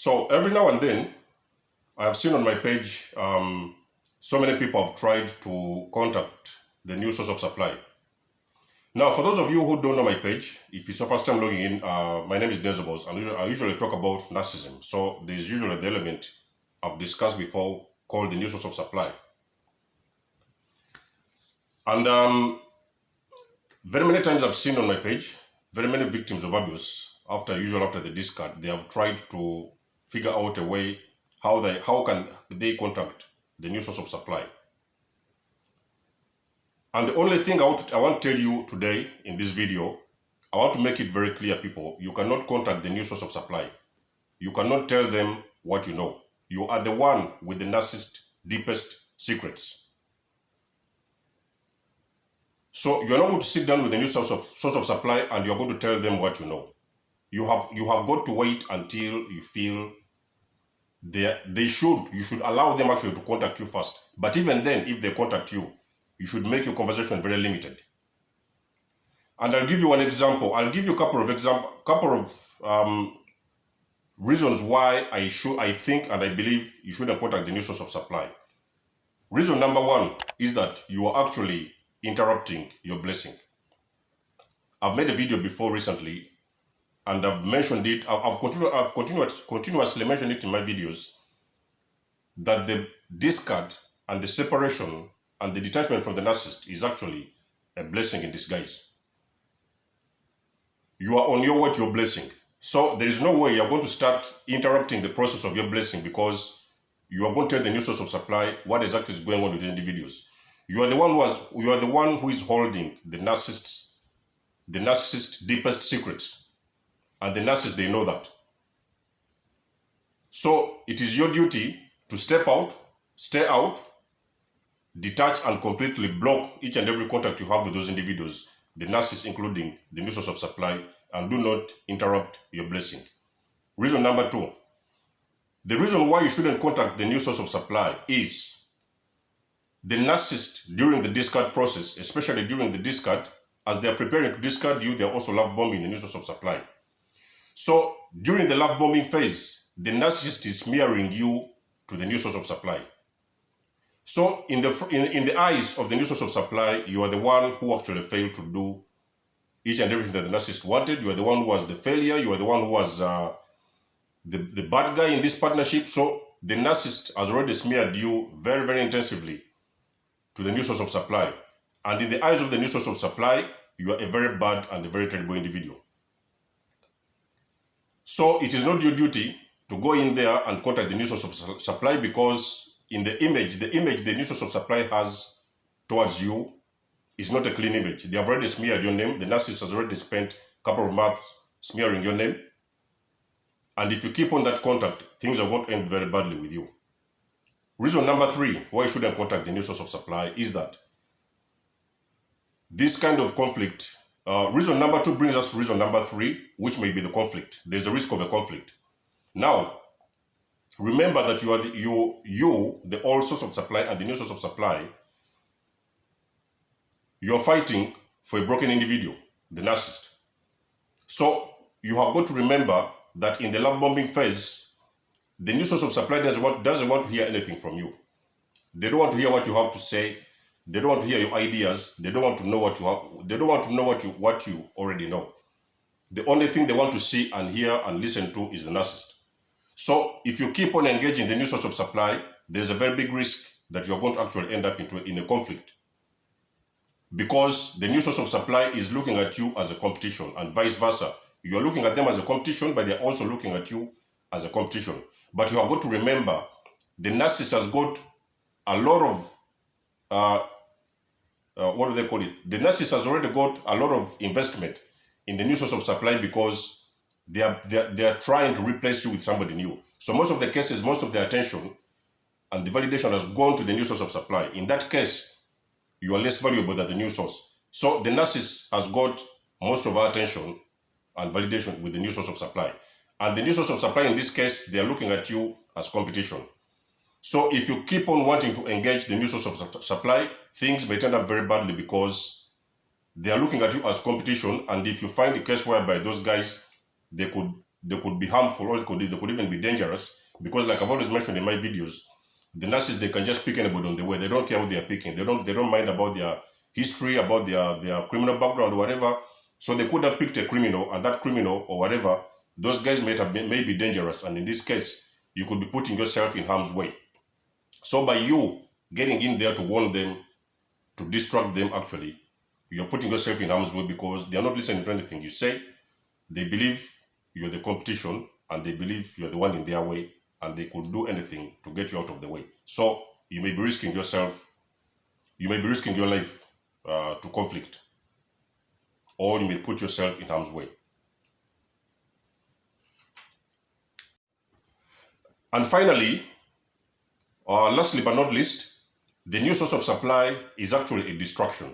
So every now and then, I have seen on my page, so many people have tried to contact the new source of supply. Now, for those of you who don't know my page, if it's your first time logging in, my name is Dezobos, and I usually talk about narcissism. So there's usually the element I've discussed before called the new source of supply. And very many times I've seen on my page, very many victims of abuse, after the discard, they have tried to figure out a way how can they contact the new source of supply. And the only thing I want to tell you today in this video, I want to make it very clear, people, you cannot contact the new source of supply. You cannot tell them what you know. You are the one with the narcissist's deepest secrets. So you're not going to sit down with the new source of supply and you're going to tell them what you know. You have got to wait until you feel you should allow them actually to contact you first. But even then, if they contact you, you should make your conversation very limited. And I'll give you one example. I'll give you a couple of reasons why I think and I believe you shouldn't contact the new source of supply. Reason number one is that you are actually interrupting your blessing. I've made a video before recently, and I've mentioned it. I've continuously mentioned it in my videos that the discard and the separation and the detachment from the narcissist is actually a blessing in disguise. You are on your way to your blessing. So there is no way you're going to start interrupting the process of your blessing because you are going to tell the new source of supply what exactly is going on with the individuals. You are the one who is holding the narcissist's deepest secrets. And the narcissist, they know that. So it is your duty to step out, stay out, detach and completely block each and every contact you have with those individuals, the narcissist including the new source of supply, and do not interrupt your blessing. Reason number two. The reason why you shouldn't contact the new source of supply is the narcissist during the discard process, especially during the discard, as they are preparing to discard you, they are also love bombing the new source of supply. So during the love bombing phase, the narcissist is smearing you to the new source of supply. So in the eyes of the new source of supply, you are the one who actually failed to do each and everything that the narcissist wanted. You are the one who was the failure. You are the one who was the bad guy in this partnership. So the narcissist has already smeared you very, very intensively to the new source of supply. And in the eyes of the new source of supply, you are a very bad and a very terrible individual. So it is not your duty to go in there and contact the new source of supply, because in the image the new source of supply has towards you is not a clean image. They have already smeared your name. The narcissist has already spent a couple of months smearing your name. And if you keep on that contact, things are going to end very badly with you. Reason number three why you shouldn't contact the new source of supply is that this kind of conflict, reason number two brings us to reason number three, which may be the conflict. There's a risk of a conflict. Now, remember that you are the old source of supply and the new source of supply. You're fighting for a broken individual, the narcissist. So you have got to remember that in the love bombing phase, the new source of supply doesn't want to hear anything from you. They don't want to hear what you have to say. They don't want to hear your ideas. They don't want to know what you have. They don't want to know what you already know. The only thing they want to see and hear and listen to is the narcissist. So if you keep on engaging the new source of supply, there's a very big risk that you're going to actually end up in a conflict. Because the new source of supply is looking at you as a competition, and vice versa. You're looking at them as a competition, but they're also looking at you as a competition. But you have got to remember, the narcissist has got a lot of, what do they call it? The narcissist has already got a lot of investment in the new source of supply because they are trying to replace you with somebody new. So most of the cases, most of the attention and the validation has gone to the new source of supply. In that case, you are less valuable than the new source. So the narcissist has got most of our attention and validation with the new source of supply. And the new source of supply, in this case, they are looking at you as competition. So if you keep on wanting to engage the new source of supply, things may turn out very badly because they are looking at you as competition. And if you find a case whereby those guys, they they could be harmful, or they could even be dangerous, because like I've always mentioned in my videos, the narcissists, they can just pick anybody on the way. They don't care who they are picking. They don't mind about their history, about their criminal background or whatever. So they could have picked a criminal, and that criminal or whatever, those guys may be dangerous, and in this case, you could be putting yourself in harm's way. So by you getting in there to warn them, to distract them, actually, you're putting yourself in harm's way, because they are not listening to anything you say. They believe you're the competition, and they believe you're the one in their way, and they could do anything to get you out of the way. So you may be risking yourself, you may be risking your life to conflict, or you may put yourself in harm's way. And finally, lastly but not least, the new source of supply is actually a distraction.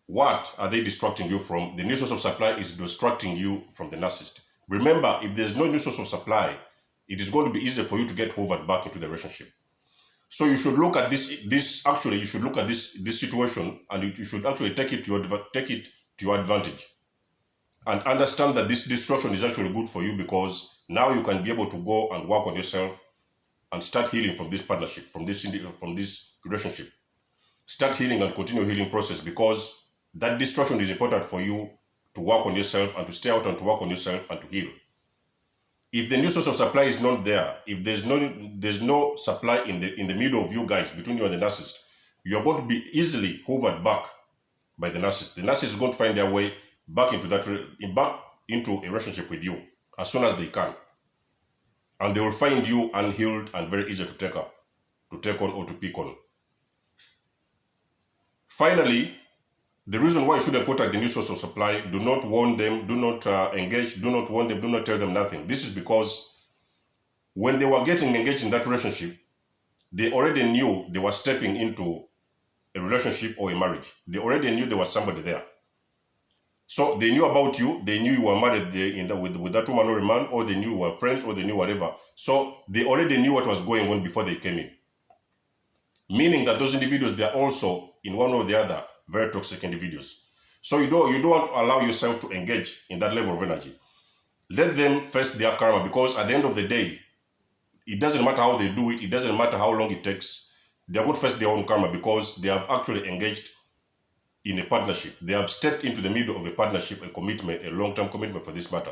What are they distracting you from? The new source of supply is distracting you from the narcissist. Remember, if there's no new source of supply, it is going to be easier for you to get hovered back into the relationship. So you should look at this situation, and you should actually take it to your advantage, and understand that this distraction is actually good for you, because now you can be able to go and work on yourself and start healing from this partnership, from this relationship. Start healing and continue healing process, because that distraction is important for you to work on yourself, and to stay out and to work on yourself and to heal. If the new source of supply is not there, if there's no supply in the middle of you guys, between you and the narcissist, you are going to be easily hovered back by the narcissist. The narcissist is going to find their way back into a relationship with you as soon as they can, and they will find you unhealed and very easy to take on or to pick on. Finally, the reason why you shouldn't contact the new source of supply, do not warn them, do not engage, do not warn them, do not tell them nothing. This is because when they were getting engaged in that relationship, they already knew they were stepping into a relationship or a marriage. They already knew there was somebody there. So they knew about you, they knew you were married there with that woman or a man, or they knew you were friends, or they knew whatever. So they already knew what was going on before they came in. Meaning that those individuals, they are also, in one or the other, very toxic individuals. So you don't want to allow yourself to engage in that level of energy. Let them face their karma, because at the end of the day, it doesn't matter how they do it, it doesn't matter how long it takes, they are going to face their own karma, because they have actually engaged in a partnership. They have stepped into the middle of a partnership, a commitment, a long-term commitment for this matter.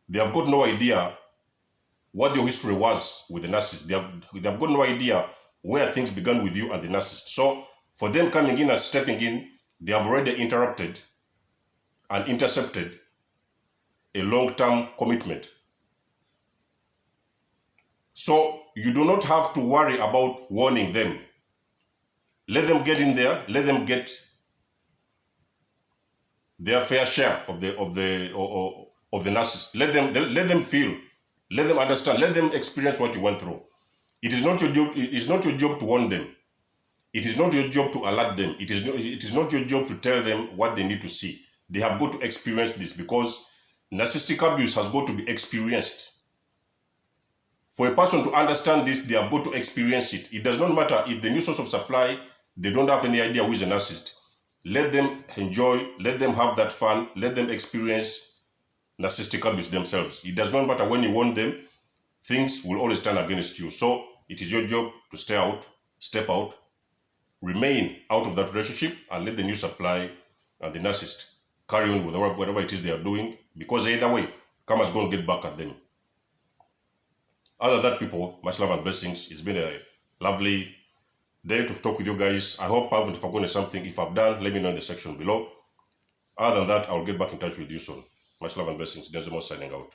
They have got no idea what your history was with the narcissist. They have got no idea where things began with you and the narcissist. So for them coming in and stepping in, they have already interrupted and intercepted a long-term commitment. So you do not have to worry about warning them. Let them get in there, let them get their fair share of the narcissist. Let them feel, let them understand, let them experience what you went through. It is not your job. It is not your job to warn them. It is not your job to alert them. It is not your job to tell them what they need to see. They have got to experience this, because narcissistic abuse has got to be experienced. For a person to understand this, they have got to experience it. It does not matter if the new source of supply, they don't have any idea who is a narcissist. Let them enjoy, let them have that fun, let them experience narcissistic abuse themselves. It does not matter when you warn them, things will always turn against you. So it is your job to stay out, step out, remain out of that relationship, and let the new supply and the narcissist carry on with whatever it is they are doing, because either way, karma is going to get back at them. Other than that, people, much love and blessings. It's been a lovely day to talk with you guys. I hope I haven't forgotten something. If I've done, let me know in the section below. Other than that, I'll get back in touch with you soon. Much love and blessings. Denzemo signing out.